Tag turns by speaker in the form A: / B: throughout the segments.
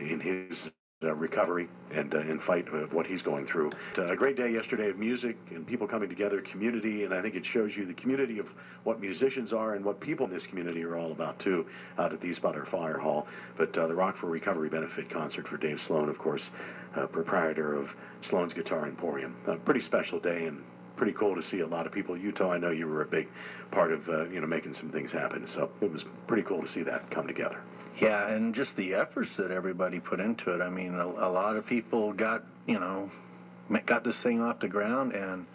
A: in his recovery and fight of what he's going through. A great day yesterday of music and people coming together, community, and I think it shows you the community of what musicians are and what people in this community are all about too, out at the East Butler Fire Hall. But the Rock for Recovery benefit concert for Dave Sloan, of course, proprietor of Sloan's Guitar Emporium. A pretty special day and pretty cool to see a lot of people. Utah, I know you were a big part of making some things happen, so it was pretty cool to see that come together.
B: Yeah, and just the efforts that everybody put into it. I mean, a lot of people got this thing off the ground and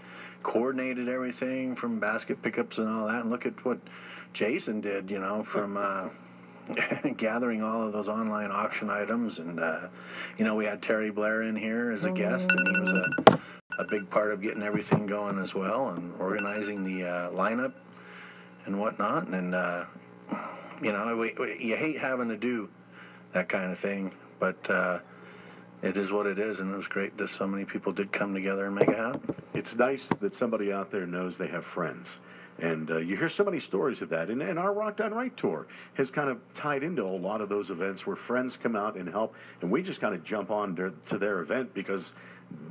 B: coordinated everything from basket pickups and all that. And look at what Jason did, from gathering all of those online auction items. And, we had Terry Blair in here as a guest, and he was a big part of getting everything going as well and organizing the lineup and whatnot. And, you hate having to do that kind of thing, but it is what it is, and it was great that so many people did come together and make it happen.
A: It's nice that somebody out there knows they have friends. And you hear so many stories of that. And our Rock Done Right tour has kind of tied into a lot of those events where friends come out and help, and we just kind of jump on to their event because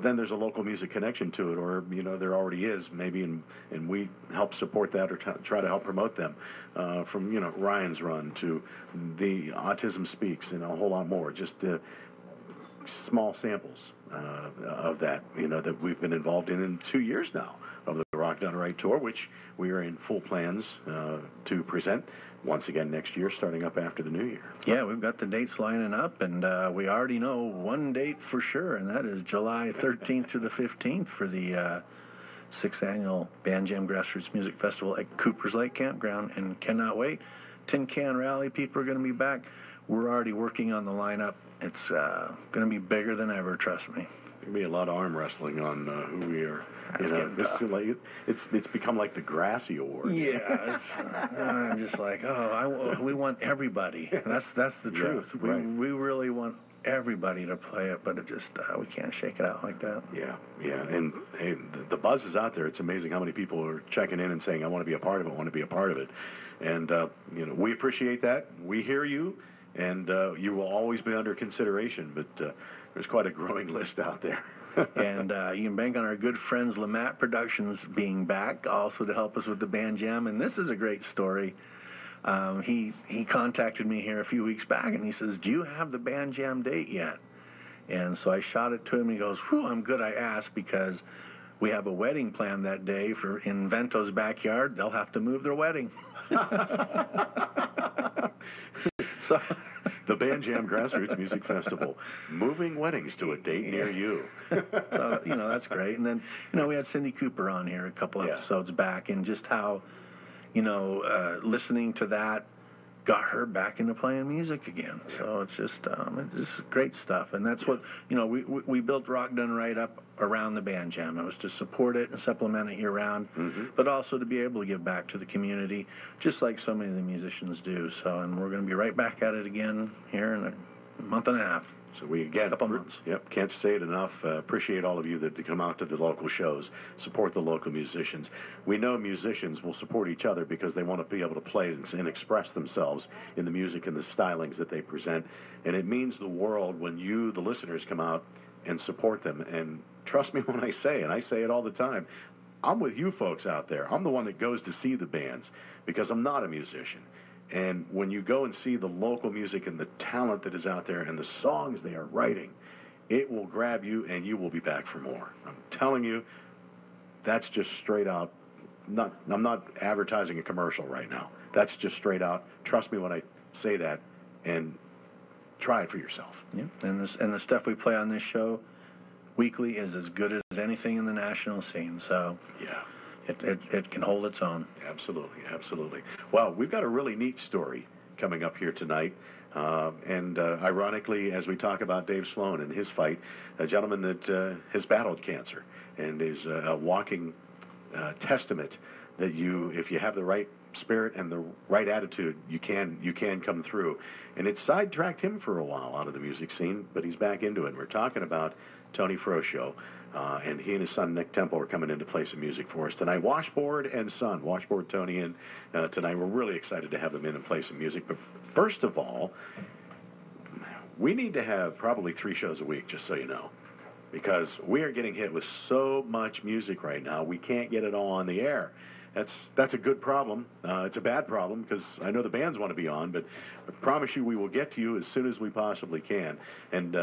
A: then there's a local music connection to it, or there already is maybe, and we help support that or try to help promote them. From Ryan's Run to the Autism Speaks and a whole lot more. Just small samples of that that we've been involved in 2 years now of the Rock Done Right tour, which we are in full plans to present once again next year, starting up after the new year.
B: Yeah, we've got the dates lining up, and we already know one date for sure, and that is July 13th to the 15th for the 6th Annual Band Jam Grassroots Music Festival at Cooper's Lake Campground, and cannot wait. Tin Can Rally, people are going to be back. We're already working on the lineup. It's going to be bigger than ever, trust me.
A: There'll be a lot of arm wrestling on who we are. It's become like the Grassy Award.
B: Yeah, I'm just like, we want everybody. That's the truth.
A: Right.
B: We really want everybody to play it, but it just we can't shake it out like that.
A: Yeah, and the buzz is out there. It's amazing how many people are checking in and saying, "I want to be a part of it. I want to be a part of it," and we appreciate that. We hear you, and you will always be under consideration. But there's quite a growing list out there.
B: And you can bank on our good friends Lamat Productions being back also to help us with the band jam. And this is a great story. He contacted me here a few weeks back, and he says, "Do you have the band jam date yet?" And so I shot it to him, and he goes, "Whew, I'm good I asked, because we have a wedding planned that day in Vento's backyard. They'll have to move their wedding." So
A: the Band Jam Grassroots Music Festival, moving weddings to a date near you.
B: So, that's great. And then, we had Cindy Cooper on here a couple episodes back, and just how, listening to that got her back into playing music again. So it's just great stuff. And that's what, we built Rock Done Right up around the band jam. It was to support it and supplement it year-round, but also to be able to give back to the community, just like so many of the musicians do. So, and we're going to be right back at it again here in a month and a half.
A: So we again,
B: couple months.
A: Yep, can't say it enough. Appreciate all of you that come out to the local shows, support the local musicians. We know musicians will support each other because they want to be able to play and express themselves in the music and the stylings that they present. And it means the world when you, the listeners, come out and support them. And trust me when I say, and I say it all the time, I'm with you folks out there. I'm the one that goes to see the bands because I'm not a musician. And when you go and see the local music and the talent that is out there and the songs they are writing, it will grab you and you will be back for more. I'm telling you, that's just straight out. I'm not advertising a commercial right now. That's just straight out. Trust me when I say that, and try it for yourself.
B: Yeah, and the stuff we play on this show weekly is as good as anything in the national scene. So
A: yeah.
B: It can hold its own.
A: Absolutely. Well, we've got a really neat story coming up here tonight. And ironically, as we talk about Dave Sloan and his fight, a gentleman that has battled cancer and is a walking testament that if you have the right spirit and the right attitude, you can come through. And it sidetracked him for a while out of the music scene, but he's back into it. And we're talking about Tony Froscio. And he and his son, Nick Temple, are coming in to play some music for us tonight. Washboard and son. Washboard, Tony, in tonight. We're really excited to have them in and play some music. But first of all, we need to have probably 3 shows a week, just so you know, because we are getting hit with so much music right now. We can't get it all on the air. That's a good problem. It's a bad problem because I know the bands want to be on, but I promise you we will get to you as soon as we possibly can. And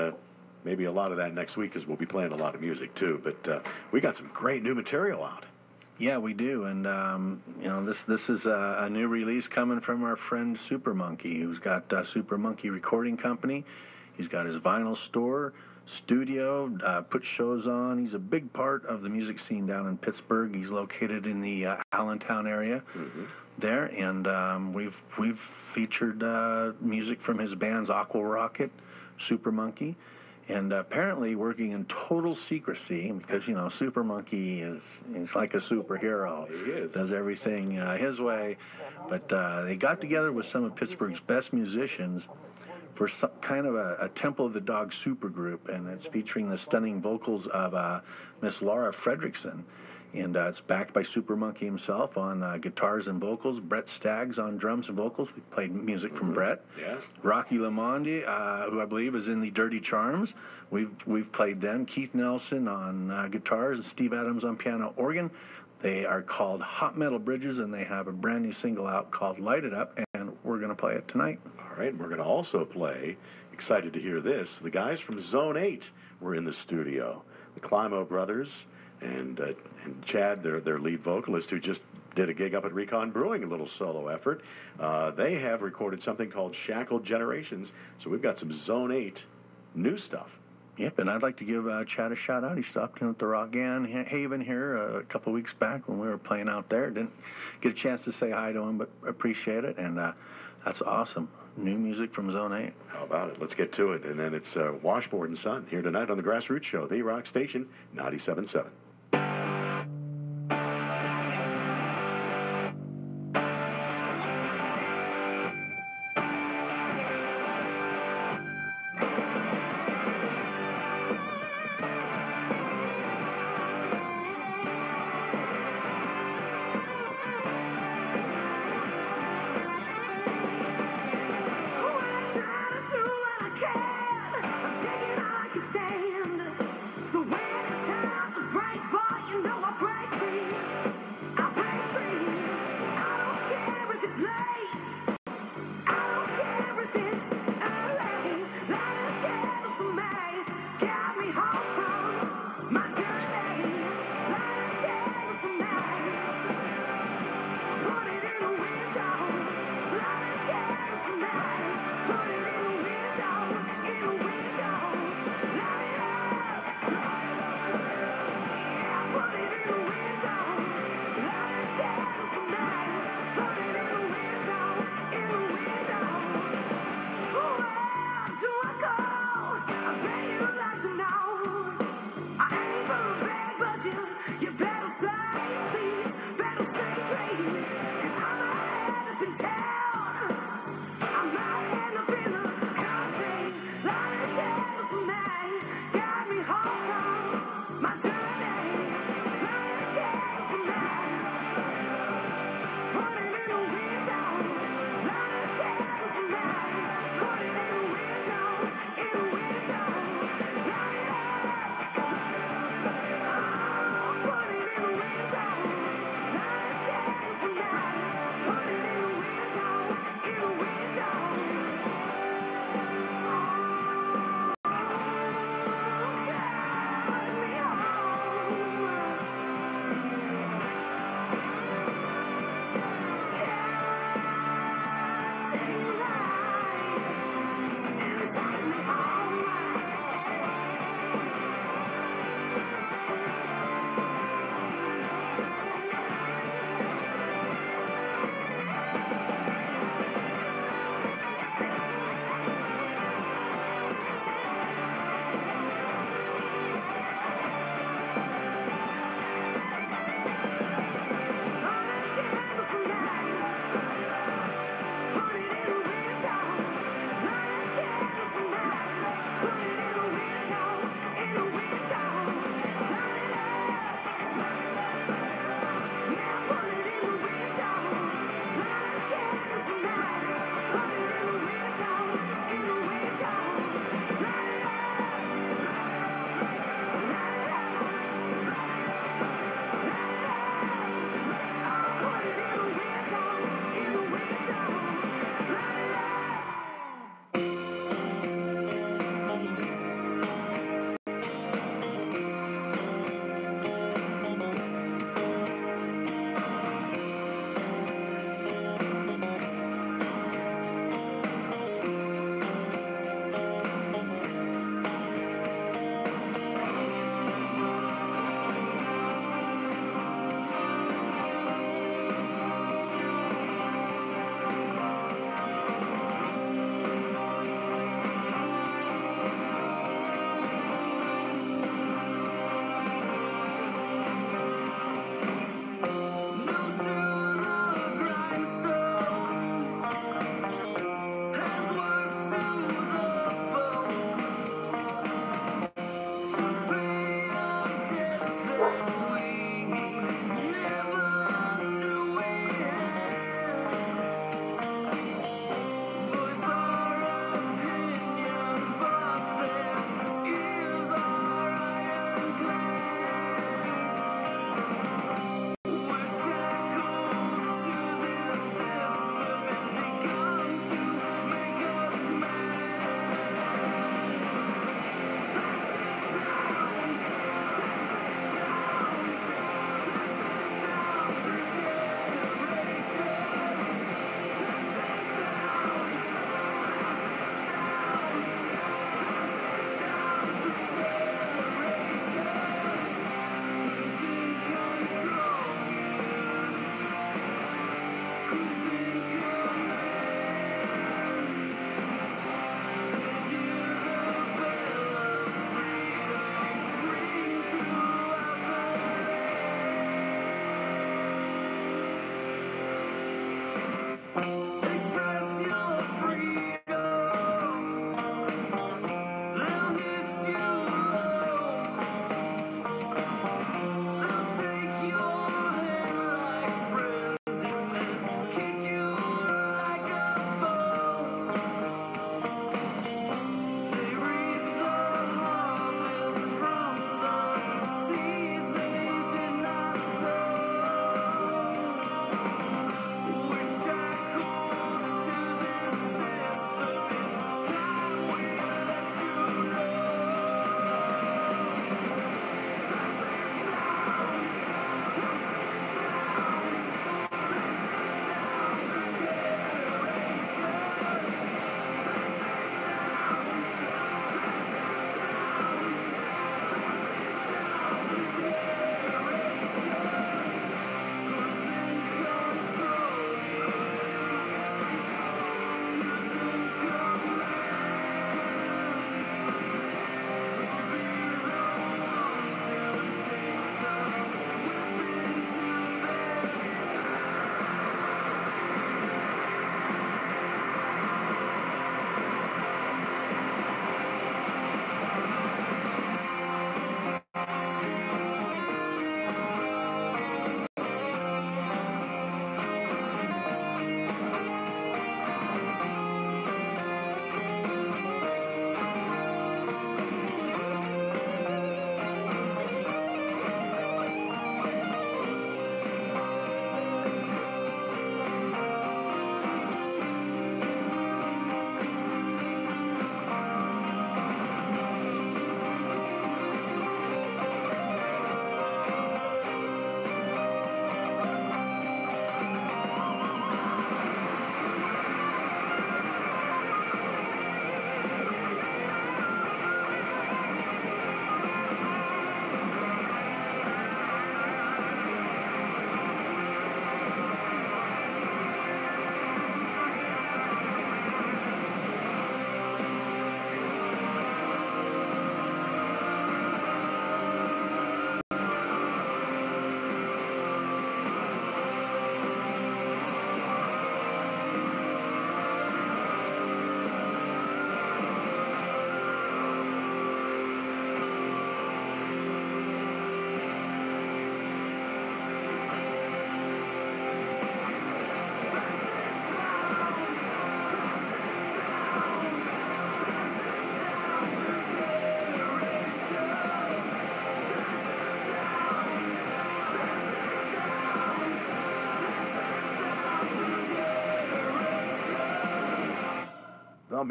A: maybe a lot of that next week because we'll be playing a lot of music too. But we got some great new material out.
B: Yeah, we do, and this is a new release coming from our friend Super Monkey, who's got Super Monkey Recording Company. He's got his vinyl store, studio, puts shows on. He's a big part of the music scene down in Pittsburgh. He's located in the Allentown area there, and we've featured music from his bands Aqua Rocket, Super Monkey. And apparently working in total secrecy because, Super Monkey is like a superhero.
A: He is.
B: Does everything his way. But they got together with some of Pittsburgh's best musicians for some kind of a Temple of the Dog supergroup, and it's featuring the stunning vocals of Miss Laura Fredrickson. And it's backed by Super Monkey himself on guitars and vocals. Brett Staggs on drums and vocals. We played music from Brett.
A: Yeah.
B: Rocky Lamondi, who I believe is in the Dirty Charms. We've played them. Keith Nelson on guitars and Steve Adams on piano organ. They are called Hot Metal Bridges, and they have a brand new single out called Light It Up, and we're going to play it tonight.
A: All right, we're going to also play, excited to hear this, the guys from Zone 8 were in the studio. The Climo brothers and Chad, their lead vocalist, who just did a gig up at Recon Brewing, a little solo effort. They have recorded something called Shackled Generations, so we've got some Zone 8 new stuff.
B: Yep, and I'd like to give Chad a shout-out. He stopped in at the Rock Gan Haven here a couple of weeks back when we were playing out there. Didn't get a chance to say hi to him, but appreciate it, and that's awesome. New music from Zone 8.
A: How about it? Let's get to it. And then it's Washboard and Son here tonight on the Grassroots Show, The Rock Station, 97.7.
C: Put it in the window.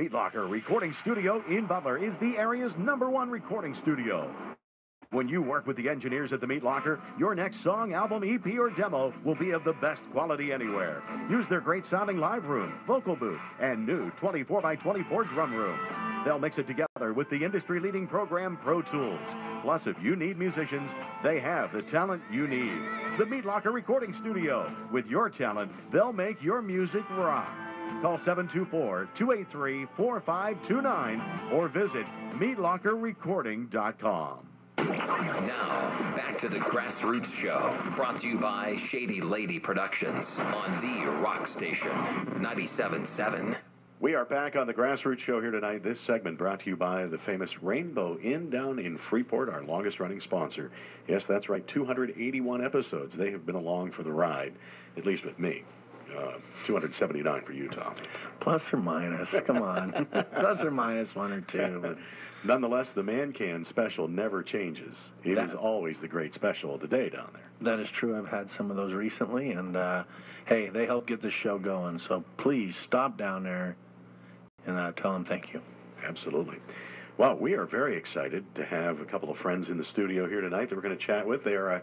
A: Meat Locker Recording Studio in Butler is the area's #1 recording studio. When you work with the engineers at the Meat Locker, your next song, album, EP, or demo will be of the best quality anywhere. Use their great sounding live room, vocal booth, and new 24x24 drum room. They'll mix it together with the industry-leading program Pro Tools. Plus, if you need musicians, they have the talent you need. The Meat Locker Recording Studio. With your talent, they'll make your music rock. Call 724-283-4529 or visit meatlockerrecording.com.
C: Now, back to the Grassroots Show, brought to you by Shady Lady Productions on the Rock Station, 97.7.
A: We are back on the Grassroots Show here tonight. This segment brought to you by the famous Rainbow Inn down in Freeport, our longest-running sponsor. Yes, that's right, 281 episodes. They have been along for the ride, at least with me. 279 for you, Tom.
B: Plus or minus, come on. Plus or minus one or two. But
A: nonetheless, the Man Can special never changes. It is always the great special of the day down there.
B: that is true. I've had some of those recently, and hey, they help get this show going. So please stop down there and tell them thank you.
A: Absolutely. Well, we are very excited to have a couple of friends in the studio here tonight that we're going to chat with. They are a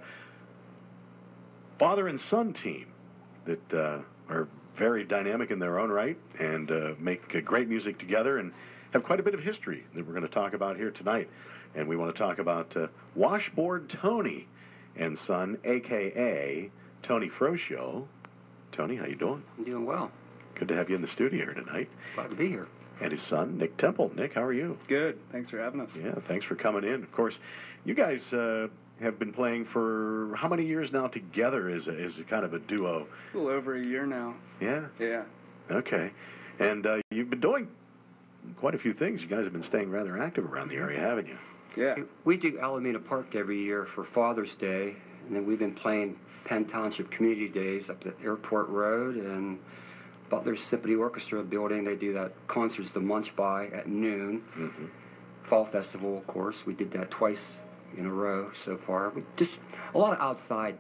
A: father and son team that are very dynamic in their own right and make great music together and have quite a bit of history that we're going to talk about here tonight. And we want to talk about Washboard Tony and son, a.k.a. Tony Froscio. Tony, how you doing?
D: I'm doing well.
A: Good to have you in the studio here tonight.
D: Glad to be here.
A: And his son, Nick Temple. Nick, how are you?
E: Good. Thanks for having us.
A: Yeah, thanks for coming in. Of course, you guys have been playing for how many years now together as a kind of a duo?
E: A little over a year now.
A: Yeah?
E: Yeah.
A: Okay. And you've been doing quite a few things. You guys have been staying rather active around the area, haven't you?
E: Yeah.
D: We do Alameda Park every year for Father's Day, and then we've been playing Penn Township Community Days up at Airport Road and Butler Symphony Orchestra building. They do that concerts, the Munch By at noon.
A: Mm-hmm.
D: Fall Festival, of course. We did that twice in a row so far. Just a lot of outside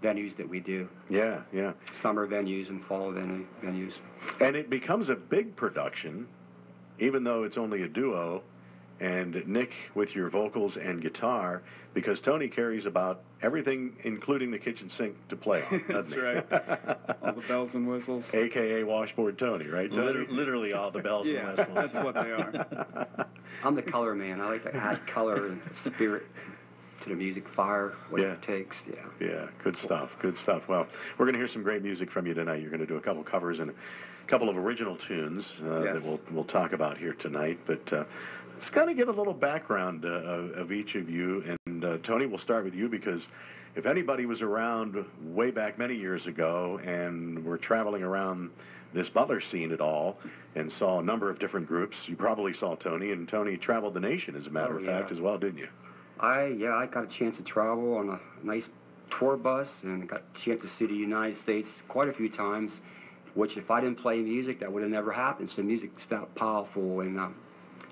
D: venues that we do.
A: Yeah, yeah.
D: Summer venues and fall venues.
A: And it becomes a big production, even though it's only a duo, and Nick with your vocals and guitar, because Tony carries about everything, including the kitchen sink, to play on.
E: That's right. All the bells and whistles.
A: A.K.A. Washboard Tony, right, Tony?
B: Literally all the bells and
E: Yeah,
B: whistles.
E: that's what they are.
D: I'm the color man. I like to add color and spirit to the music, fire, what
A: Yeah.
D: it takes. Yeah.
A: Yeah, good stuff, good stuff. Well, we're going to hear some great music from you tonight. You're going to do a couple covers and a couple of original tunes that we'll talk about here tonight. But let's kind of get a little background of each of you. And Tony, we'll start with you because if anybody was around way back many years ago and were traveling around this Butler scene at all and saw a number of different groups, you probably saw Tony, and Tony traveled the nation, as a matter of fact, as well, didn't you?
D: I got a chance to travel on a nice tour bus and got a chance to see the United States quite a few times, which if I didn't play music, that would have never happened. So music's that powerful, and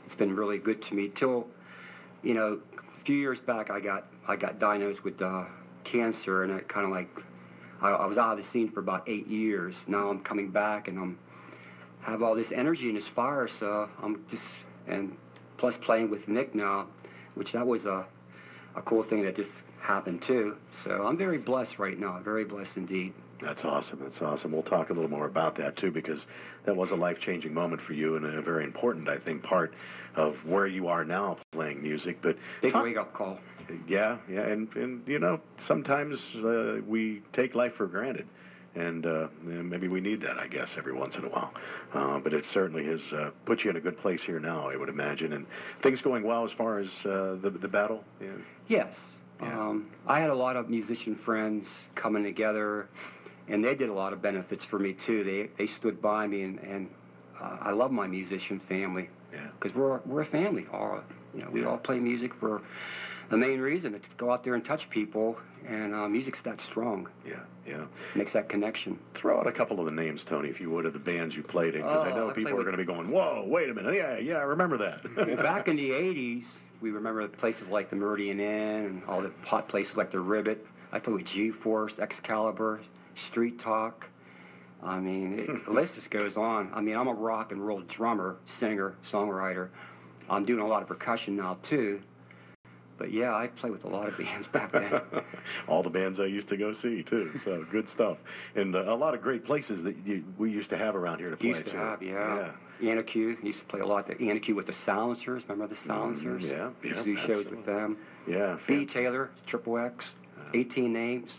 D: it's been really good to me till, a few years back I got diagnosed with cancer, and it kind of like, I was out of the scene for about 8 years. Now I'm coming back, and have all this energy and this fire, so I'm just, and plus playing with Nick now, which that was a cool thing that just happened too. So I'm very blessed right now, very blessed indeed.
A: That's awesome. That's awesome. We'll talk a little more about that, too, because that was a life-changing moment for you and a very important, I think, part of where you are now playing music. But
D: Big wake-up call.
A: Yeah, and sometimes we take life for granted, and maybe we need that, I guess, every once in a while. But it certainly has put you in a good place here now, I would imagine. And things going well as far as the battle? Yeah.
D: Yes.
A: Yeah.
D: I had a lot of musician friends coming together, and they did a lot of benefits for me too. They stood by me, and I love my musician family.
A: Yeah.
D: Because we're a family. We all play music for the main reason is to go out there and touch people, and music's that strong.
A: Yeah.
D: Makes that connection.
A: Throw out a couple of the names, Tony, if you would, of the bands you played in, because I know people are going to be going, whoa, wait a minute, yeah, I remember that.
D: Well, back in the 80s, we remember places like the Meridian Inn and all the hot places like the Ribbit. I played with G-Force, Excalibur, Street Talk, I mean, the list just goes on. I mean, I'm a rock and roll drummer, singer, songwriter. I'm doing a lot of percussion now, too. But yeah, I played with a lot of bands back then.
A: All the bands I used to go see too, so good stuff. And a lot of great places that we used to have around here to play
D: Used to
A: too.
D: have, yeah. Anacu, used to play a lot. The Anacu with the Silencers, remember the Silencers?
A: Yeah,
D: Used to
A: yeah,
D: do shows
A: absolutely.
D: with them.
A: Yeah,
D: B. Taylor, Triple X, 18 Names.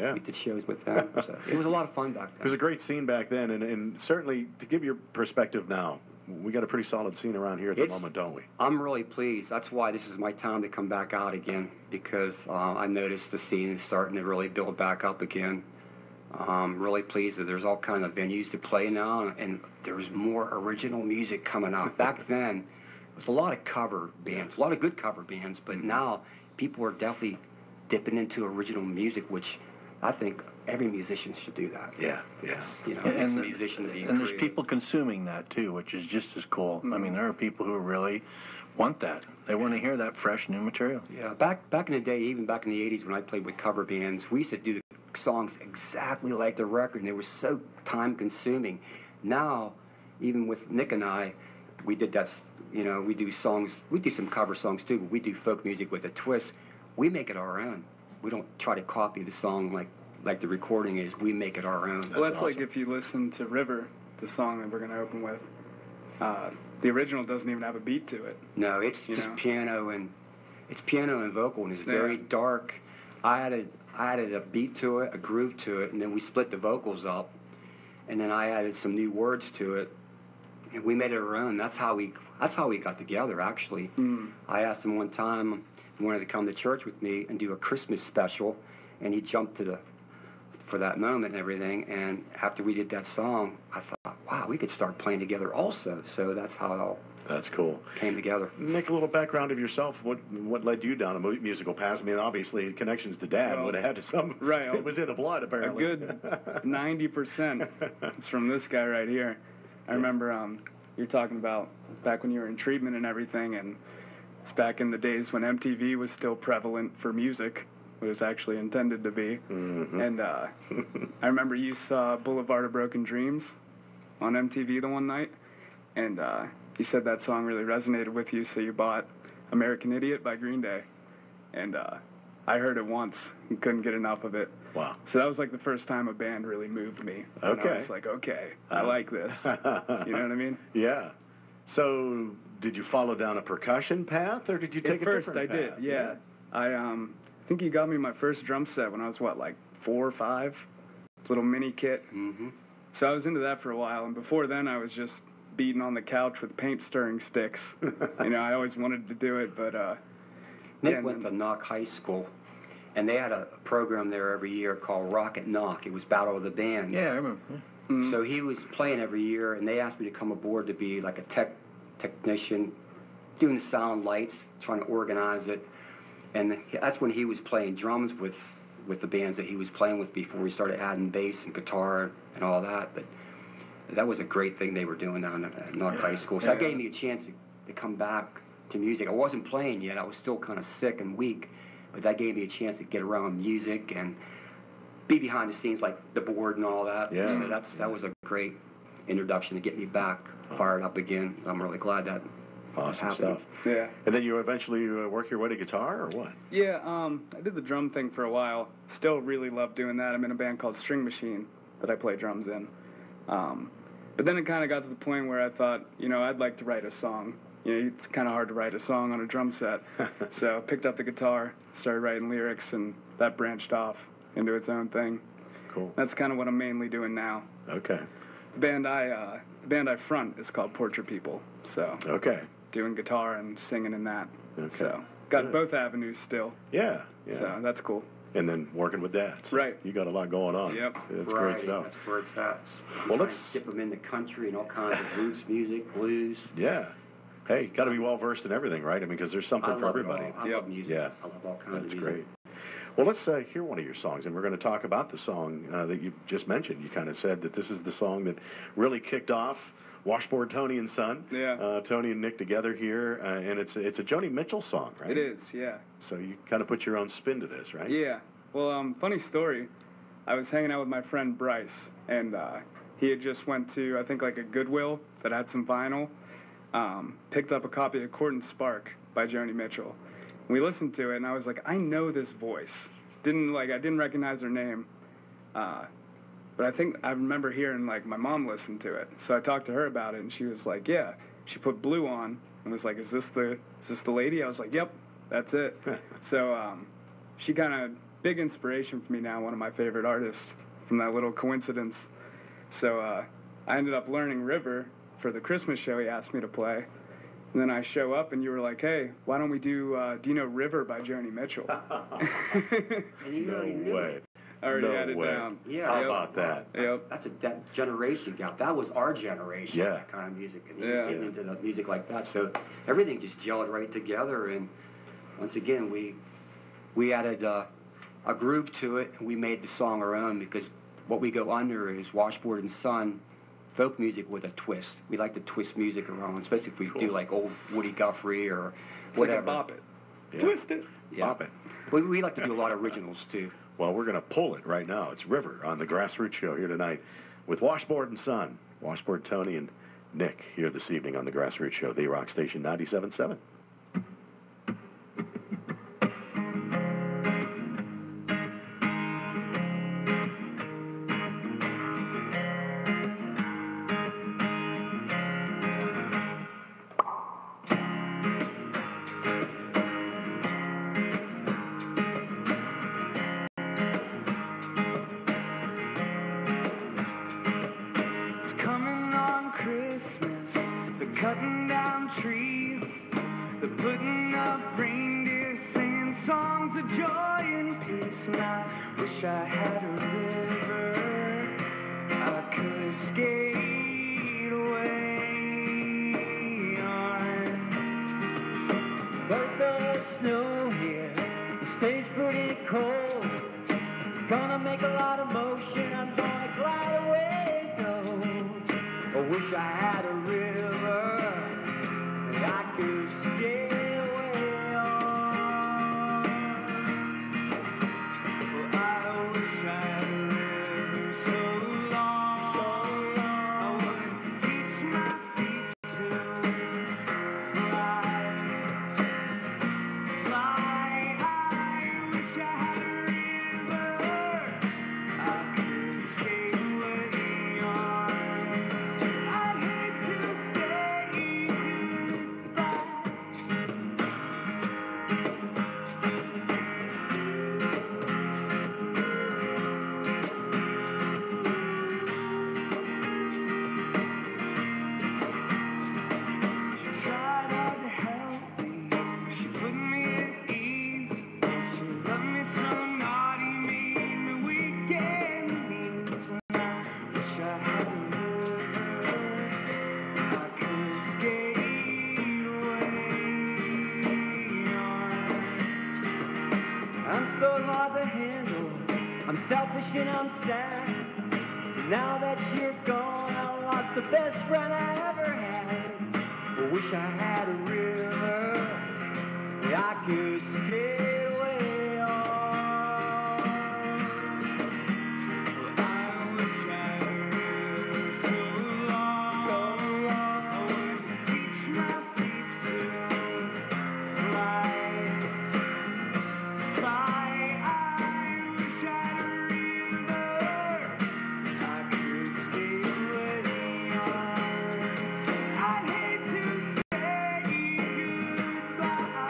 A: yeah.
D: We did shows with them. So it was a lot of fun back
A: It was
D: then.
A: a great scene back then, and certainly to give your perspective now, we got a pretty solid scene around here at the
D: It's-
A: moment, don't we?
D: I'm really pleased. That's why this is my time to come back out again, because I noticed the scene is starting to really build back up again. I'm really pleased that there's all kind of venues to play now, and there's more original music coming out. Back then, it was a lot of cover bands, a lot of good cover bands, but now people are definitely dipping into original music, which I think every musician should do that.
A: Yeah, yeah.
D: You know,
B: And,
D: it's a musician to be
B: and there's
D: creative.
B: people consuming that too, which is just as cool. I mean, there are people who really want that. They want to hear that fresh new material.
D: Yeah, back in the day, even back in the 80s when I played with cover bands, we used to do the songs exactly like the record, and they were so time consuming. Now, even with Nick and I, we did that, you know, we do songs, we do some cover songs too, but we do folk music with a twist. We make it our own. We don't try to copy the song like the recording is. We make it our own.
E: Well, that's like
A: awesome.
E: if you listen to River, the song that we're going to open with, the original doesn't even have a beat to it.
D: No, it's
E: You
D: just
E: know?
D: piano and vocal, and it's very
E: Yeah.
D: dark. I added a beat to it, a groove to it, and then we split the vocals up, and then I added some new words to it, and we made it our own. That's how we got together. Actually, I asked him one time if he wanted to come to church with me and do a Christmas special, and he jumped for that moment and everything. And after we did that song, I thought, wow, we could start playing together also. So that's how it all
A: That's cool.
D: came together.
A: Nick, a little background of yourself. What led you down a musical path? I mean, obviously, connections to Dad
E: Well,
A: would have had to some.
E: right.
A: It was in the blood,
E: A
A: apparently.
E: good 90% is from this guy right here. I remember you're talking about back when you were in treatment and everything, and it's back in the days when MTV was still prevalent for music. It was actually intended to be.
A: Mm-hmm.
E: And I remember you saw Boulevard of Broken Dreams on MTV the one night, and you said that song really resonated with you, so you bought American Idiot by Green Day. And I heard it once and couldn't get enough of it.
A: Wow.
E: So that was like the first time a band really moved me. And
A: Okay.
E: I was like, okay, I like this. You know what I mean?
A: Yeah. So, did you follow down a percussion path, or did you take
E: At first,
A: a different
E: I did,
A: path?
E: yeah. I think you got me my first drum set when I was, like 4 or 5? Little mini kit.
D: Mm-hmm.
E: So I was into that for a while, and before then I was just beating on the couch with paint stirring sticks. You know, I always wanted to do it, but
D: Nick
E: yeah,
D: went
E: man.
D: to Knock High School, and they had a program there every year called Rock at Knock. It was Battle of the Bands.
B: Yeah, I remember.
D: So he was playing every year, and they asked me to come aboard to be like a technician, doing the sound lights, trying to organize it. And that's when he was playing drums with the bands that he was playing with before he started adding bass and guitar and all that. But that was a great thing they were doing down at Knock High School. So that gave me a chance to come back to music. I wasn't playing yet. I was still kind of sick and weak, but that gave me a chance to get around music and be behind the scenes, like the board and all that.
A: Yeah.
D: So that was a great introduction to get me back fired up again. I'm really glad that
A: Awesome
D: happened.
A: stuff.
E: yeah.
A: And then you eventually work your way to guitar, or what?
E: Yeah, I did the drum thing for a while. Still really love doing that. I'm in a band called String Machine that I play drums in. But then it kind of got to the point where I thought, you know, I'd like to write a song. You know, it's kind of hard to write a song on a drum set. So I picked up the guitar, started writing lyrics, and that branched off into its own thing.
A: Cool.
E: That's kind of what I'm mainly doing now.
A: Okay.
E: The band I front is called Portrait People. So
A: Okay.
E: doing guitar and singing in that.
A: Okay.
E: So got
A: Good.
E: both avenues still.
A: Yeah. Yeah.
E: So that's cool.
A: And then working with Dad. So
E: Right.
A: You got a lot going on.
E: Yep.
A: That's
D: Variety,
A: great stuff.
D: That's where it's at.
A: Well,
D: Trying
A: let's-
D: to dip them in the country and all kinds of roots music, blues.
A: Yeah. Hey, got to be well versed in everything, right? I mean, because there's something
D: I
A: for
D: love it
A: everybody.
D: all. I
E: Yep.
D: love music.
A: Yeah.
D: I love all kinds
A: That's
D: of
A: great.
D: music.
A: Well, let's hear one of your songs, and we're going to talk about the song that you just mentioned. You kind of said that this is the song that really kicked off Washboard Tony and Son.
E: Yeah.
A: Tony and Nick together here, and it's a Joni Mitchell song, right?
E: It is, yeah.
A: So you kind of put your own spin to this, right?
E: Yeah. Well, funny story. I was hanging out with my friend Bryce, and he had just went to, I think, like a Goodwill that had some vinyl, picked up a copy of Court and Spark by Joni Mitchell. We listened to it, and I was like, I know this voice. I didn't recognize her name, but I think I remember hearing, like, my mom listened to it. So I talked to her about it, and she was like, yeah. She put Blue on and was like, is this the lady? I was like, yep, that's it. So she kind of, big inspiration for me now, one of my favorite artists from that little coincidence. So I ended up learning River for the Christmas show he asked me to play. And then I show up, and you were like, hey, why don't we do you know River by Joni Mitchell?
D: And you already knew it.
E: I already
A: No
E: had it
A: way.
E: down.
D: Yeah.
A: How about that?
E: Yep.
D: That's that generation gap. That was our generation,
A: Yeah.
D: that kind of music. And he
E: Yeah.
D: was getting into the music like that. So everything just gelled right together. And once again, we added a groove to it, and we made the song our own, because what we go under is Washboard and Son folk music with a twist. We like to twist music around, especially if we do like old Woody Guthrie or
E: It's
D: whatever.
E: like a bop it.
A: Yeah.
E: Twist it.
D: Yeah.
A: Bop it.
D: We like to do a lot of originals too.
A: Well, we're going to pull it right now. It's River on the Grassroots Show here tonight with Washboard and Son. Washboard Tony and Nick here this evening on the Grassroots Show, the Rock Station 97.7.
F: It's coming on Christmas. They're cutting down trees. They're putting up reindeer, singing songs of joy and peace. And I wish I had a river I could skate away on. But the snow here, it stays pretty cold. Gonna make a lot of motion, I'm gonna glide away, though. I wish I had a river that I could stay away on. Well, I wish I had a river so long, I would teach my feet to fly. I wish I had a river I could skate away on. I'd hate to say goodbye. She tried hard to help me. She put me at ease. She loved me so naughty, made me weak and mean. And I wish I had a river I could skate away on. I'm so hard to handle. I'm selfish and I'm sad. Now that you're gone, I lost the best friend I ever had. I wish I had a river that I could skate away on. Well, I wish I had a river so long, I would teach my feet to fly. I wish I had a river I could skate away on. I'd hate to say goodbye.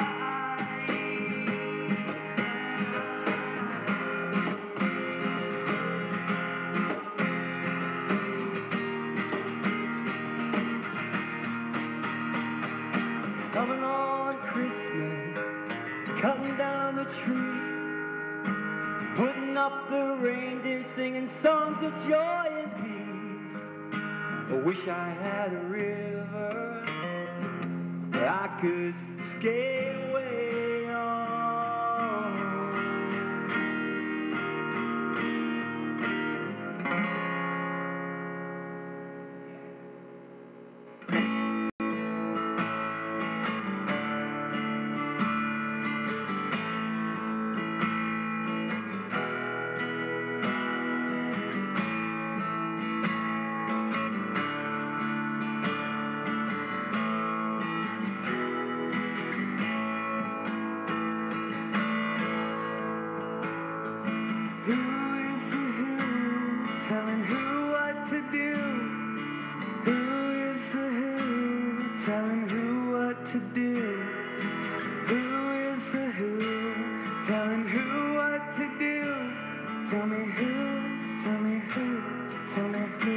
F: Coming on Christmas, cutting down the trees, putting up the reindeer, singing songs of joy and peace. I wish I had a river that I could skate away on. Who is the who telling who what to do? Who is the who telling who what to do? Who is the who telling who what to do? Tell me who, tell me who, tell me who.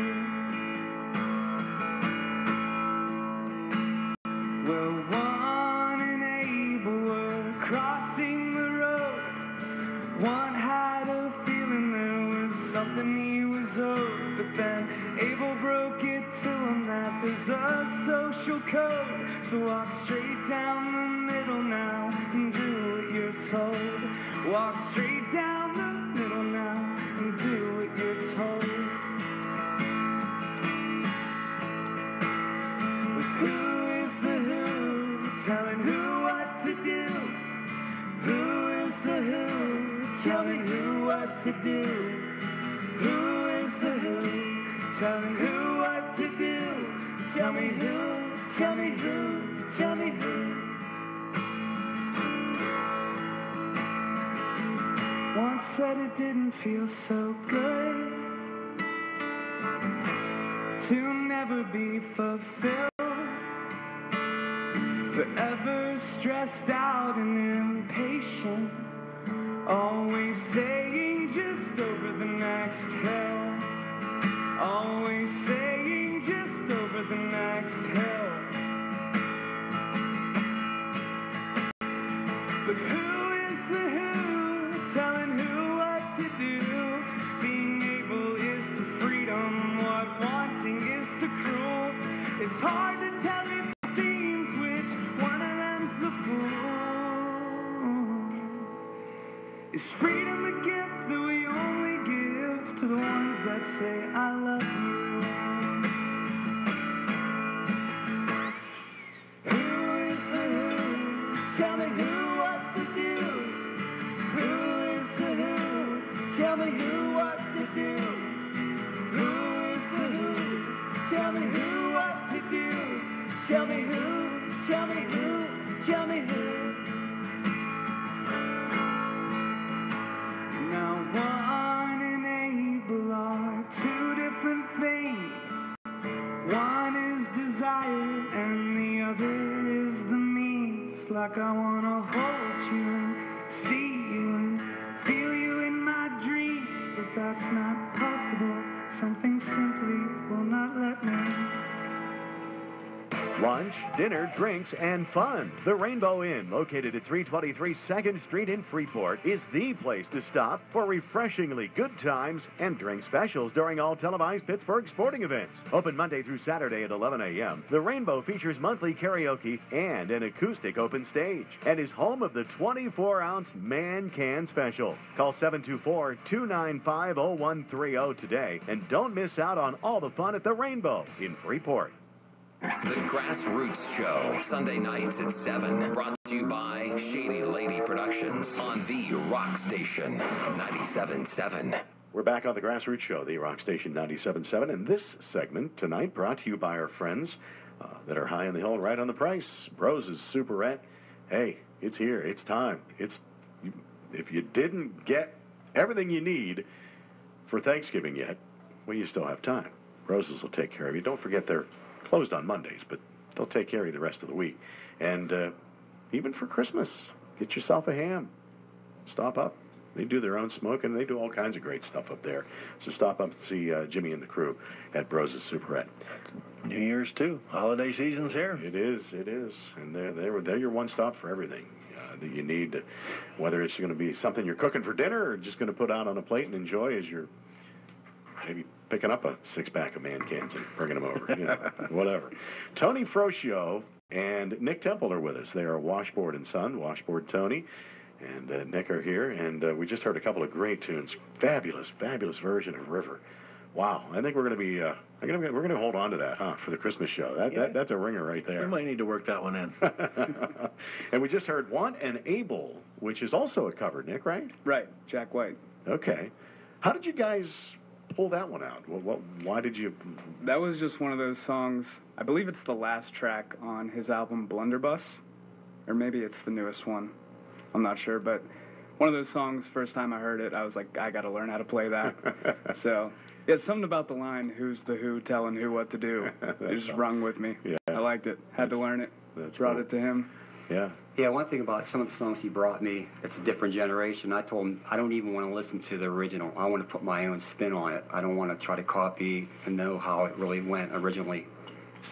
F: Well, one and Abel were crossing the road. One had a feeling there was something he was owed, but then Abel broke it to him that there's a social code. So walk straight down the middle now and do what you're told. Walk straight down the middle now and do what you're told. But who is the who telling who what to do? Who is the who? Tell me who what to do. Who is the who telling who what to do? Tell me who, tell me who, tell me who. Once said it didn't feel so good to never be fulfilled. Forever stressed out and impatient, always saying just over the next hill. Always saying just over the next hill. But who is the who telling who what to do? Being able is to freedom, what wanting is to cruel. It's hard to tell, it seems, which one of them's the fool. Is freedom a gift that we only give to the ones that say I love you? Who is the who? Tell me who what to do. Who is the who? Tell me who what to do. Who is the who? Tell me who what to do. Tell me who, tell me who, tell me who. Now one and Abel are two different things. One is desire and the other is the means. Like I wanna hold you and see you and feel you in my dreams, but that's not possible. Something simply will not let me.
A: Lunch, dinner, drinks, and fun. The Rainbow Inn, located at 323 2nd Street in Freeport, is the place to stop for refreshingly good times and drink specials during all televised Pittsburgh sporting events. Open Monday through Saturday at 11 a.m., the Rainbow features monthly karaoke and an acoustic open stage and is home of the 24-ounce Man Can Special. Call 724-295-0130 today and don't miss out on all the fun at the Rainbow in Freeport.
C: The Grassroots Show, Sunday nights at 7. Brought to you by Shady Lady Productions on the Rock Station 97.7.
A: We're back on the Grassroots Show, the Rock Station 97.7, and this segment tonight brought to you by our friends that are high on the hill, right on the price. Rose's Superette. Hey, it's here. It's time. If you didn't get everything you need for Thanksgiving yet, well, you still have time. Rose's will take care of you. Don't forget they're closed on Mondays, but they'll take care of you the rest of the week. And even for Christmas, get yourself a ham. Stop up. They do their own smoking. They do all kinds of great stuff up there. So stop up and see Jimmy and the crew at Rose's Superette.
B: New Year's, too. Holiday season's here.
A: It is. And they're your one stop for everything that you need, whether it's going to be something you're cooking for dinner or just going to put out on a plate and enjoy as you're maybe picking up a six-pack of Man Cans and bringing them over, whatever. Tony Frocio and Nick Temple are with us. They are Washboard and Son, Washboard Tony, and Nick are here, and we just heard a couple of great tunes. Fabulous version of River. Wow, I think we're going to be, we're going to hold on to that, for the Christmas show. That's a ringer right there.
B: We might need to work that one in.
A: And we just heard One and Able, which is also a cover, Nick, right?
E: Right, Jack White.
A: Okay. How did you guys pull that one out? Why did you?
E: That was just one of those songs. I believe it's the last track on his album Blunderbuss, or maybe it's the newest one. I'm not sure, but one of those songs, first time I heard it, I was like, I got to learn how to play that. So, yeah, something about the line, who's the who telling who what to do, it just rung with me.
A: Yeah.
E: I liked it. Had to learn it. Brought
A: cool.
E: it to him.
A: Yeah.
D: Yeah, one thing about some of the songs he brought me, it's a different generation. I told him I don't even want to listen to the original. I want to put my own spin on it. I don't want to try to copy and know how it really went originally.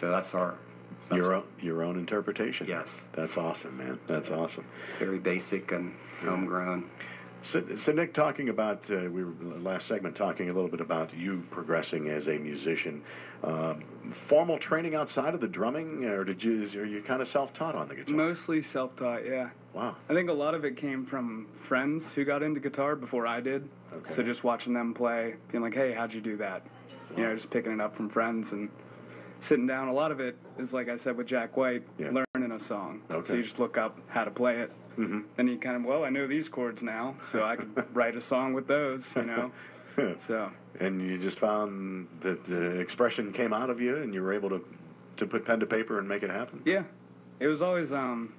D: So that's
A: your own interpretation.
D: Yes.
A: That's awesome, man. That's awesome.
D: very basic and homegrown.
A: So Nick, talking about we were last segment talking a little bit about you progressing as a musician. Formal training outside of the drumming, or are you kind of self-taught on the guitar?
E: Mostly self-taught, yeah.
A: Wow.
E: I think a lot of it came from friends who got into guitar before I did.
A: Okay.
E: So just watching them play, being like, hey, how'd you do that? You know, just picking it up from friends and sitting down. A lot of it is, like I said with Jack White, learning a song.
A: Okay.
E: So you just look up how to play it. Mm-hmm. Then you kind of, well, I know these chords now, so I could write a song with those, you know. So.
A: And you just found that the expression came out of you, and you were able to put pen to paper and make it happen?
E: Yeah. It was always, I don't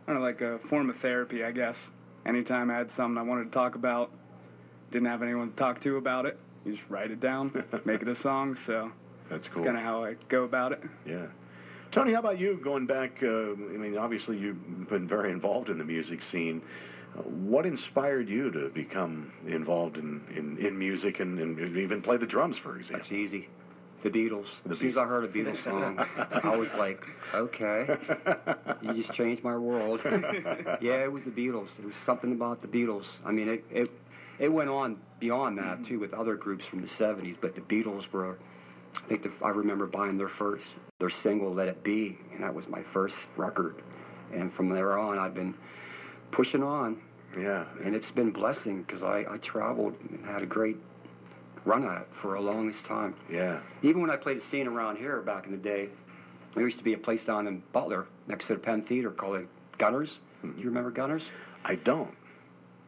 E: know, like a form of therapy, I guess. Anytime I had something I wanted to talk about, didn't have anyone to talk to about it, you just write it down, make it a song, so.
A: That's cool.
E: That's kind of how I go about it.
A: Yeah. Tony, how about you going back? I mean, obviously you've been very involved in the music scene. What inspired you to become involved in music and even play the drums, for example?
D: That's easy. The Beatles. As soon as I heard a Beatles song, I was like, okay, you just changed my world. Yeah, it was the Beatles. It was something about the Beatles. I mean, it went on beyond that, too, with other groups from the 70s, but the Beatles were... I think I remember buying their single, Let It Be, and that was my first record. And from there on, I've been pushing on.
A: Yeah.
D: And it's been blessing because I traveled and had a great run at it for a longest time.
A: Yeah.
D: Even when I played a scene around here back in the day, there used to be a place down in Butler next to the Penn Theater called Gunners. Do you remember Gunners?
A: I don't.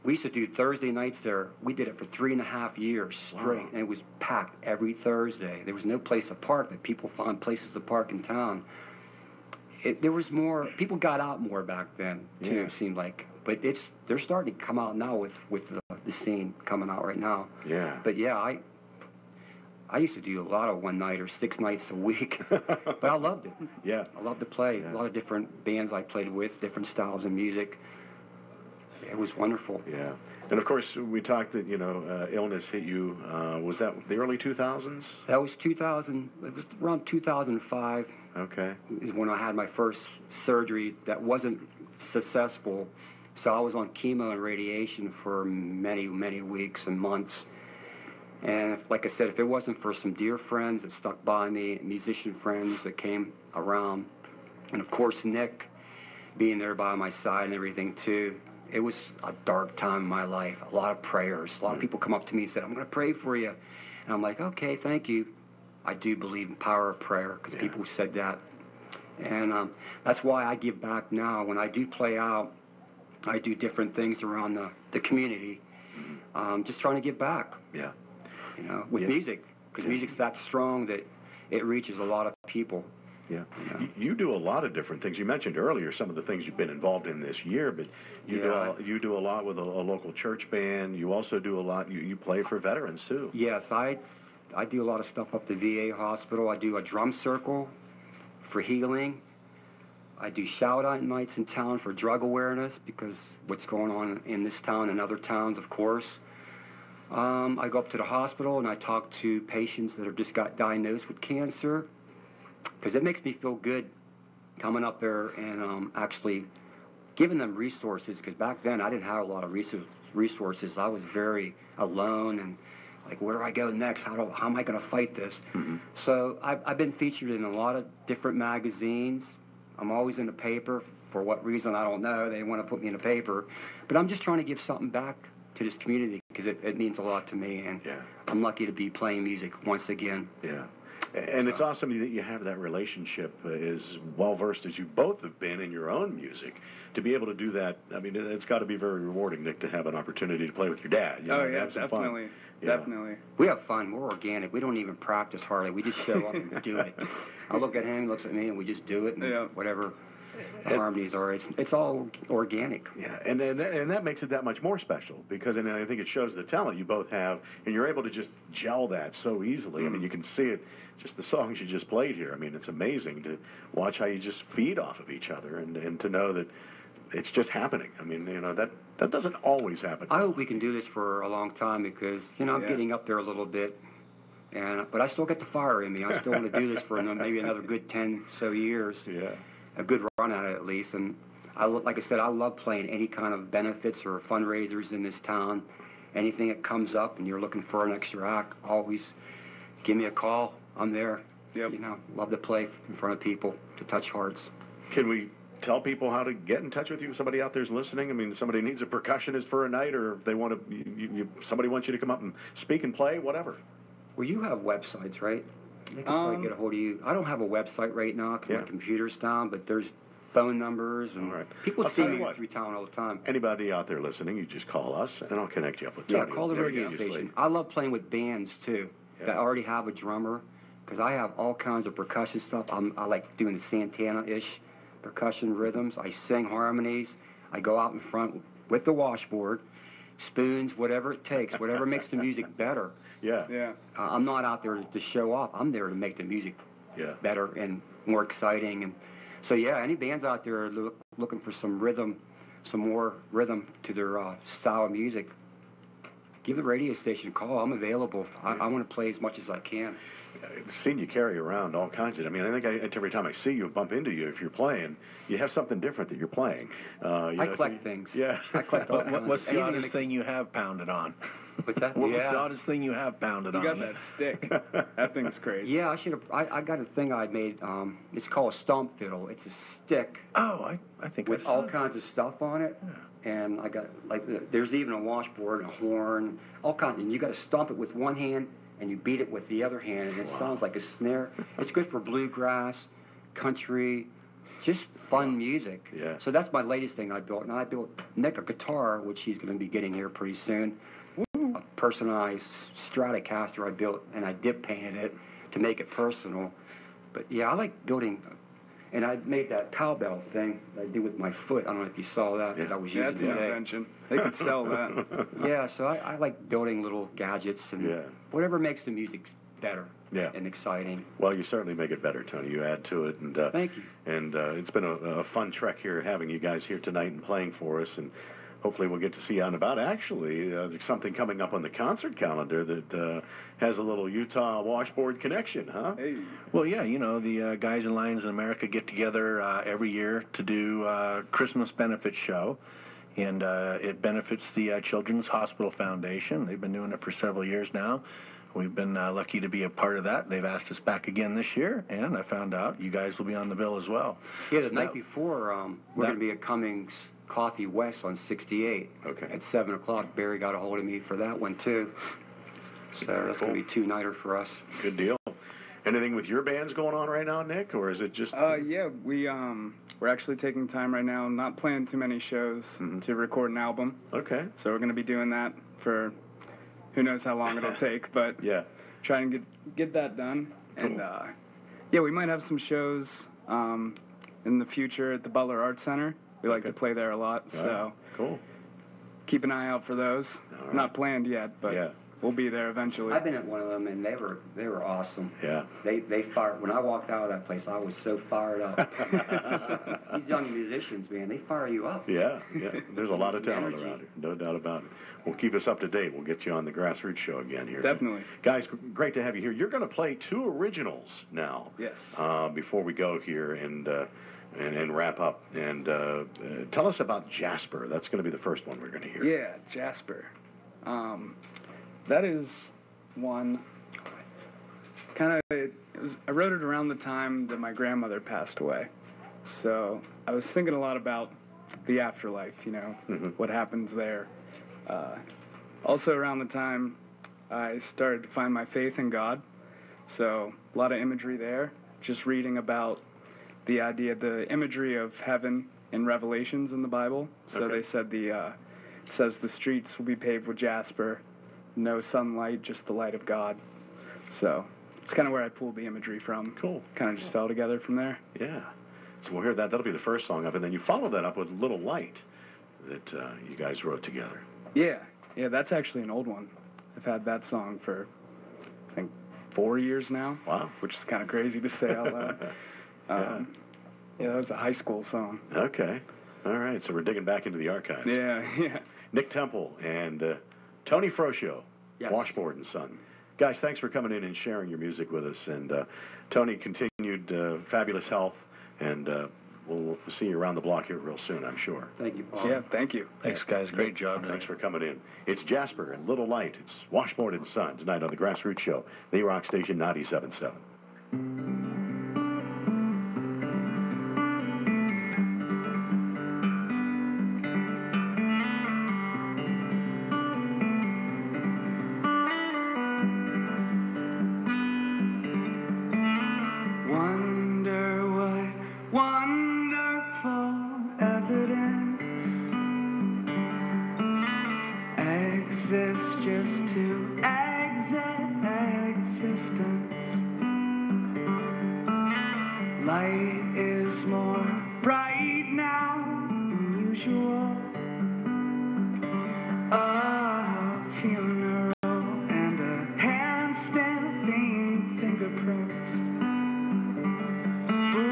D: We used to do Thursday nights there. We did it for 3.5 years straight, and it was packed every Thursday. There was no place to park, but people found places to park in town. There was more, people got out more back then, too, it seemed like. But they're starting to come out now with the scene coming out right now.
A: Yeah.
D: But yeah, I used to do a lot of one-nighters, 6 nights a week, but I loved it.
A: Yeah.
D: I loved to play.
A: Yeah.
D: A lot of different bands I played with, different styles of music. It was wonderful.
A: Yeah. And, of course, we talked that, illness hit you. Was that the early 2000s?
D: That was 2000. It was around 2005.
A: Okay.
D: Is when I had my first surgery that wasn't successful. So I was on chemo and radiation for many, many weeks and months. And like I said, if it wasn't for some dear friends that stuck by me, musician friends that came around, and of course Nick being there by my side and everything too, it was a dark time in my life. A lot of prayers. A lot of people come up to me and said, I'm going to pray for you. And I'm like, okay, thank you. I do believe in the power of prayer because people said that. And that's why I give back now. When I do play out, I do different things around the community. Just trying to give back.
A: Yeah.
D: With music. Because music's that strong that it reaches a lot of people.
A: Yeah. You do a lot of different things. You mentioned earlier some of the things you've been involved in this year, but you do a lot with a local church band. You also do a lot. You play for veterans too.
D: Yes, I do a lot of stuff up the VA hospital. I do a drum circle for healing. I do shout-out nights in town for drug awareness because what's going on in this town and other towns, of course. I go up to the hospital and I talk to patients that have just got diagnosed with cancer. Because it makes me feel good coming up there and actually giving them resources. Because back then I didn't have a lot of resources. I was very alone and like, where do I go next? How am I going to fight this? Mm-hmm. So I've been featured in a lot of different magazines. I'm always in the paper. For what reason, I don't know. They want to put me in the paper. But I'm just trying to give something back to this community because it means a lot to me. And I'm lucky to be playing music once again.
A: Yeah. And it's awesome that you have that relationship as well-versed as you both have been in your own music. To be able to do that, I mean, it's got to be very rewarding, Nick, to have an opportunity to play with your dad.
E: Have some
A: definitely.
E: Fun. Definitely.
D: We have fun. We're organic. We don't even practice hardly. We just show up and do it. I look at him, he looks at me, and we just do it and whatever. The harmonies are. It's all organic.
A: Yeah, and that makes it that much more special because, and I think it shows the talent you both have, and you're able to just gel that so easily. I mean, you can see it, just the songs you just played here. I mean, it's amazing to watch how you just feed off of each other, and to know that it's just happening. I mean, that doesn't always happen.
D: I hope we can do this for a long time because I'm getting up there a little bit, but I still get the fire in me. I still want to do this for maybe another good 10 so years.
A: Yeah.
D: A good run at it at least. And like I said, I love playing any kind of benefits or fundraisers in this town. Anything that comes up and you're looking for an extra act, always give me a call. I'm there.
E: Yep.
D: Love to play in front of people, to touch hearts.
A: Can we tell people how to get in touch with you if somebody out there's listening? I mean, somebody needs a percussionist for a night, or if they want to, somebody wants you to come up and speak and play, whatever.
D: Well, you have websites, right? They can probably get a hold of you. I don't have a website right now because my computer's down, but there's phone numbers, and people see me through town all the time.
A: Anybody out there listening, you just call us, and I'll connect you up with Tony.
D: Yeah, call the radio station. I love playing with bands, too, that already have a drummer, because I have all kinds of percussion stuff. I like doing the Santana-ish percussion rhythms. I sing harmonies. I go out in front with the washboard, spoons, whatever it takes, whatever makes the music better.
E: Yeah.
D: I'm not out there to show off. I'm there to make the music better and more exciting. And so, any bands out there looking for some more rhythm to their style of music, give the radio station a call. I'm available. I want to play as much as I can.
A: I've seen you carry around all kinds of. I mean, I think every time I see you, bump into you, if you're playing, you have something different that you're playing.
D: I collect things.
A: Yeah.
D: I collect all kinds.
B: What's the oddest thing you have pounded on?
D: What's that?
B: What's the oddest thing you have pounded on?
E: You got that stick. That thing's crazy.
D: Yeah, I should have. I got a thing I made. It's called a stomp fiddle. It's a stick.
B: Oh, I think
D: with all kinds of stuff on it. Yeah. And I got there's even a washboard and a horn, all kinds. And you got to stomp it with one hand, and you beat it with the other hand, and it sounds like a snare. It's good for bluegrass, country, just fun music.
A: Yeah.
D: So that's my latest thing I built. And I built Nick a guitar, which he's going to be getting here pretty soon. A personalized Stratocaster I built, and I dip painted it to make it personal. But I like building, and I made that cowbell thing that I do with my foot. I don't know if you saw that. That I was using
E: That's an
D: today.
E: invention. They could sell that.
D: So I like building little gadgets and whatever makes the music better and exciting.
A: Well, you certainly make it better, Tony. You add to it, and
D: thank you.
A: And it's been a fun trek here, having you guys here tonight and playing for us, and hopefully we'll get to see you out and about. Actually, there's something coming up on the concert calendar that has a little Utah Washboard connection, huh?
E: Hey.
B: Well, the Guys and Lions in America get together every year to do a Christmas benefit show, and it benefits the Children's Hospital Foundation. They've been doing it for several years now. We've been lucky to be a part of that. They've asked us back again this year, and I found out you guys will be on the bill as well.
D: Yeah, the night before, we're going to be at Cummings Coffee West on 68 at 7 o'clock. Barry got a hold of me for that one, too. So that's going to be two-nighter for us.
A: Good deal. Anything with your bands going on right now, Nick, or is it just...
E: we're actually taking time right now, not playing too many shows to record an album.
A: Okay.
E: So we're going to be doing that for who knows how long it'll take, but trying to get that done. Cool. And we might have some shows in the future at the Butler Arts Center. We like to play there a lot, so
A: cool.
E: Keep an eye out for those.
A: Right.
E: Not planned yet, but we'll be there eventually.
D: I've been at one of them, and they were awesome.
A: Yeah.
D: They fired. When I walked out of that place, I was so fired up. These young musicians, man, they fire you up.
A: Yeah. There's a lot of talent around here, no doubt about it. Well, keep us up to date. We'll get you on the Grassroots Show again here.
E: Definitely.
A: Guys, great to have you here. You're going to play two originals now.
E: Yes.
A: Before we go here and wrap up. And tell us about Jasper. That's going to be the first one we're going to hear.
E: Yeah, Jasper. That is one I wrote it around the time that my grandmother passed away. So I was thinking a lot about the afterlife, what happens there. Also around the time I started to find my faith in God. So a lot of imagery there, just reading about the imagery of heaven in Revelations in the Bible. So they said it says the streets will be paved with jasper, no sunlight, just the light of God. So it's kind of where I pulled the imagery from.
A: Cool.
E: Kind of just fell together from there.
A: Yeah. So we'll hear that. That'll be the first song up, and then you follow that up with Little Light that you guys wrote together.
E: Yeah, that's actually an old one. I've had that song for, I think, 4 years now.
A: Wow.
E: Which is kind of crazy to say out loud. Yeah, that was a high school song.
A: Okay. All right, so we're digging back into the archives.
E: Yeah.
A: Nick Temple and Tony Frosho,
D: Yes.
A: Washboard and Son. Guys, thanks for coming in and sharing your music with us. And Tony, continued fabulous health, and we'll see you around the block here real soon, I'm sure.
D: Thank you, Paul.
E: Yeah, thank you.
B: Thanks, guys. Great job tonight.
A: Thanks for coming in. It's Jasper and Little Light. It's Washboard and Son tonight on the Grassroots Show, the Rock Station 97.7.
E: Wonder what wonderful evidence exists just to exit existence. Light is more bright now than usual. A funeral and a hand stamping fingerprints.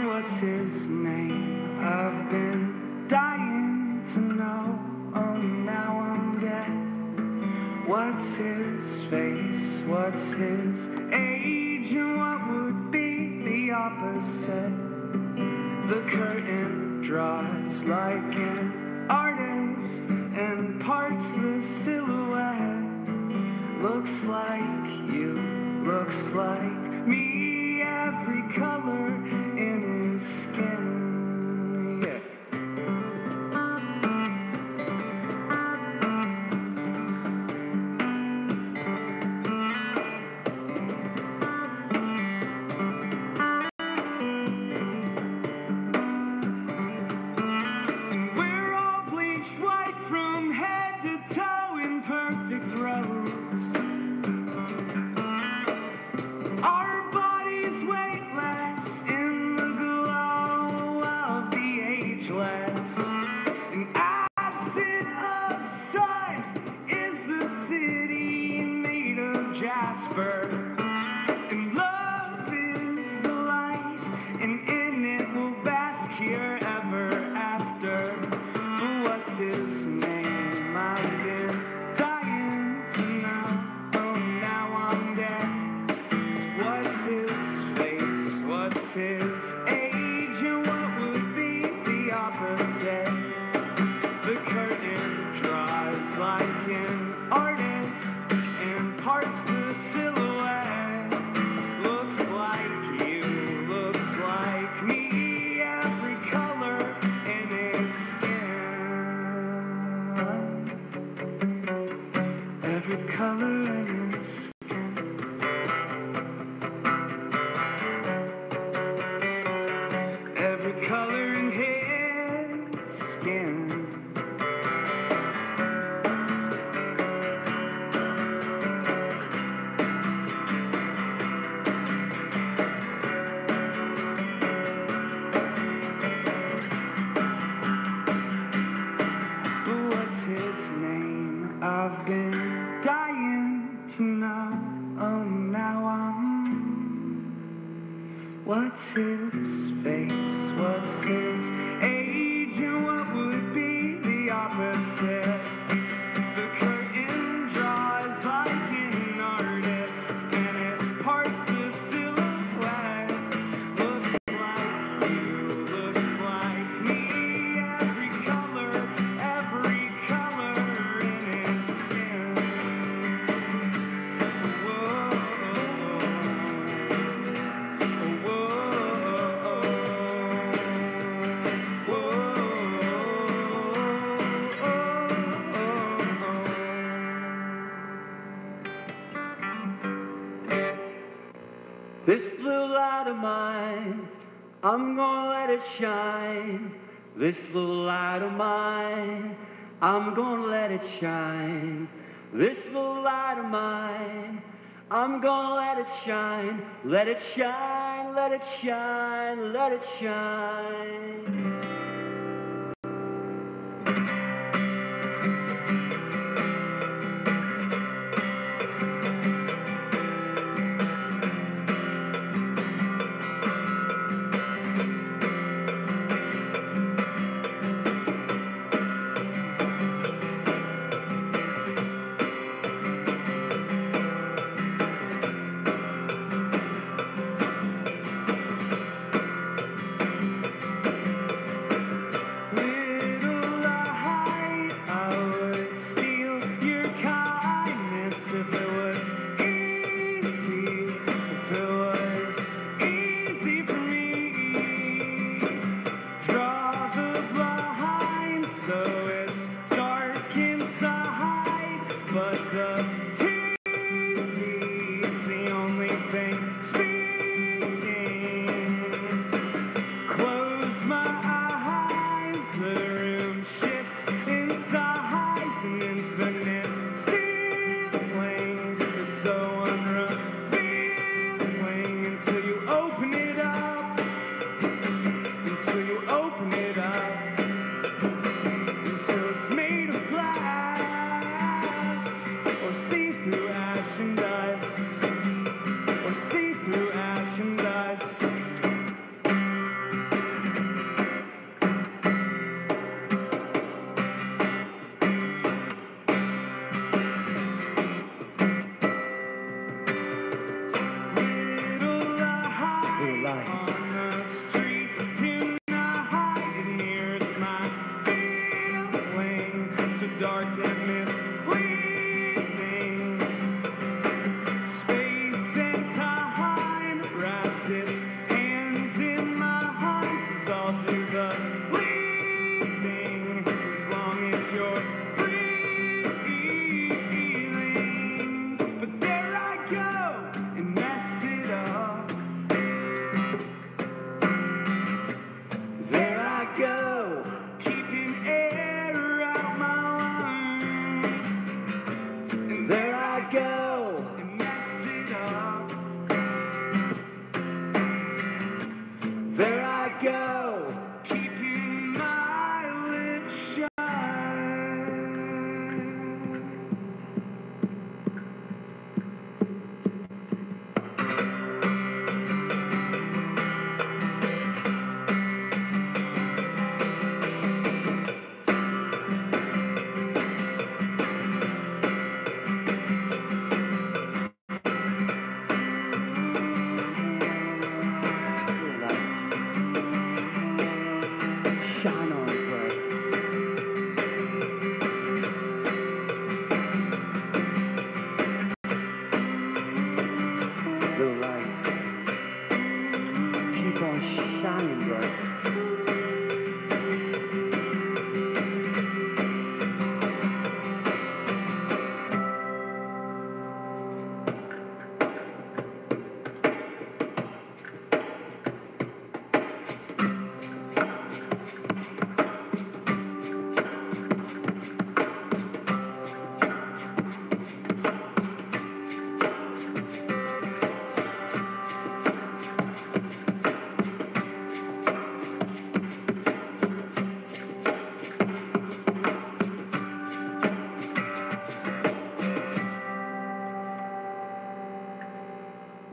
E: What's his name? I've been dying to know. Oh, now I'm dead. What's his face? What's his age? And what would be the opposite? The curtain draws like an artist and parts the silhouette. Looks like you, looks like me, every color in his skin. Yeah. And we're all bleached white from head to toe in perfect rows. Our bodies weightless in the glow of the ageless. And absent of sight is the city made of jasper. And love is the light, and in it we'll bask here ever after. But what's his name? I've been dying to know. Oh, now I'm dead. What's his face? What's his age? And what would be the opposite? The curtain draws like an artist and parts the silhouette. Looks like you, looks like me, every color in his skin. Every color in his skin. Every color in his skin. What's his name? I've been dying to know. Oh, now I'm. What's his face? What's his age? And what would be the opposite? The curtain draws like an artist, and it parts the silhouette. Looks like you, looks like me, every color in his skin. Whoa, this little light of mine, I'm gonna let it shine. This little light of mine, I'm gonna let it shine. This little light of mine, I'm gonna let it shine. Let it shine,
F: let it shine, let it shine.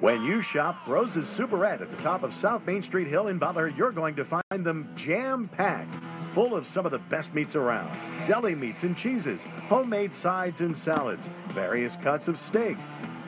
A: When you shop Rose's Superette at the top of South Main Street Hill in Butler, you're going to find them jam-packed, full of some of the best meats around. Deli meats and cheeses, homemade sides and salads, various cuts of steak,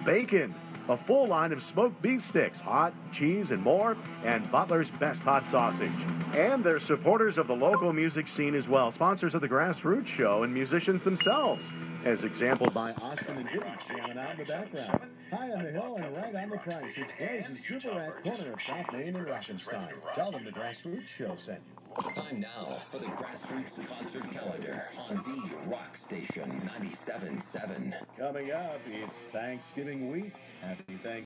A: bacon, a full line of smoked beef sticks, hot, cheese, and more, and Butler's best hot sausage. And they're supporters of the local music scene as well, sponsors of the Grassroots Show and musicians themselves, as exampled by Austin and Goodrich jamming out in the background. High on the hill and right on the price, it's Rose's Superette, corner of South Main and Rockenstein. Tell them the Grassroots Show sent you.
C: Time now for the Grassroots concert calendar on the Rock Station 97.7.
A: Coming up, it's Thanksgiving week. Happy Thanksgiving.